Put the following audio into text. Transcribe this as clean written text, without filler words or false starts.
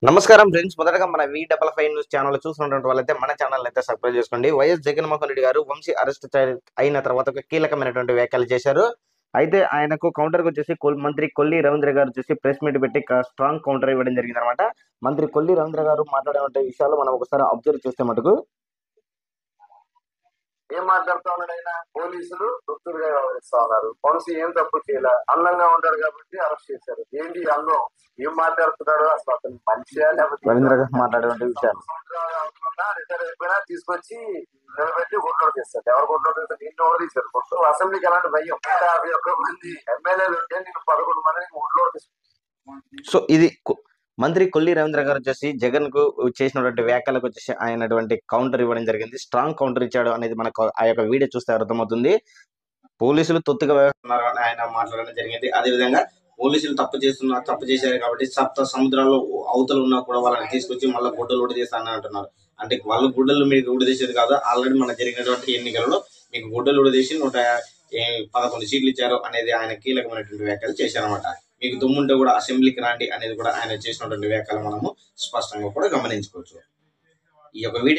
నమస్కారం ఫ్రెండ్స్, మొదటగా మన V55 న్యూస్ ఛానల్ చూస్తున్నటువంటి వాళ్ళైతే మన ఛానల్ అయితే సబ్స్క్రైబ్ చేసుకోండి. వైఎస్ జగన్మోహన్ రెడ్డి గారు వంశీ అరెస్ట్ అయిన తర్వాత ఒక కీలకమైనటువంటి వ్యాఖ్యలు చేశారు. అయితే ఆయనకు కౌంటర్కి వచ్చేసి మంత్రి కొల్లి రవీంద్ర గారు వచ్చేసి ప్రెస్ మీట్ పెట్టి స్ట్రాంగ్ కౌంటర్ ఇవ్వడం జరిగింది అనమాట. మంత్రి కొల్లి రవీంద్ర గారు మాట్లాడే విషయాలు మనం ఒకసారి అబ్జర్వ్ చేస్తే మటుకు ఏం మాట్లాడుతా ఉన్నాడు ఆయన? పోలీసులు దుస్తులుగా వ్యవహరిస్తా ఉన్నారు. వంశీ ఏం తప్పు చేయలే, అందంగా ఉంటాడు కాబట్టి అరెస్ట్ చేశారు. ఏంటి అందం? ఏం మాట్లాడుతున్నాడు అసలు? అతను మనిషియా లేకపోతే రవీంద్ర గారు మాట్లాడే విషయాలు రిటైర్ అయిపోయినా తీసుకొచ్చి నిలబెట్టి గుంటూరు తీస్తారు. ఎవరు గుంటూరు తీస్తారు? నిన్ను ఎవరు తీశారు? గుంటూరు అసెంబ్లీకి ఎలాంటి భయం? 51 మంది ఎమ్మెల్యేలు ఉంటే నేను 11 మందిని గుంటూరు తీసుకుంటాను. సో ఇది మంత్రి కొల్లి రవీంద్ర గారు వచ్చేసి జగన్ కు చేసినటువంటి వ్యాఖ్యలకు వచ్చేసి ఆయనటువంటి కౌంటర్ ఇవ్వడం జరిగింది. స్ట్రాంగ్ కౌంటర్ ఇచ్చాడు అనేది మనకు ఆ యొక్క వీడియో చూస్తే అర్థమవుతుంది. పోలీసులు తొత్తుగా వ్యవహరిస్తున్నారు అని ఆయన మాట్లాడడం జరిగింది. అదేవిధంగా పోలీసులు తప్పు చేశారు కాబట్టి సప్త సముద్రాల్లో అవతలు ఉన్నా కూడా వాళ్ళని తీసుకొచ్చి మళ్ళీ గుడ్డలు ఉడదీస్తానని అంటున్నారు. అంటే వాళ్ళు గుడ్డలు మీకు ఉడదీసేది కాదు, ఆల్రెడీ మనకు జరిగినటువంటి ఎన్నికలలో మీకు గుడ్డలు ఉడదీసి 111 సీట్లు ఇచ్చారు అనేది ఆయన కీలకమైనటువంటి వ్యాఖ్యలు చేశారన్నమాట. మీకు దుమ్ముంటే కూడా అసెంబ్లీకి రాండి అనేది కూడా ఆయన చేసినటువంటి వ్యాఖ్యలు మనము స్పష్టంగా కూడా గమనించుకోవచ్చు. ఈ యొక్క వీడియో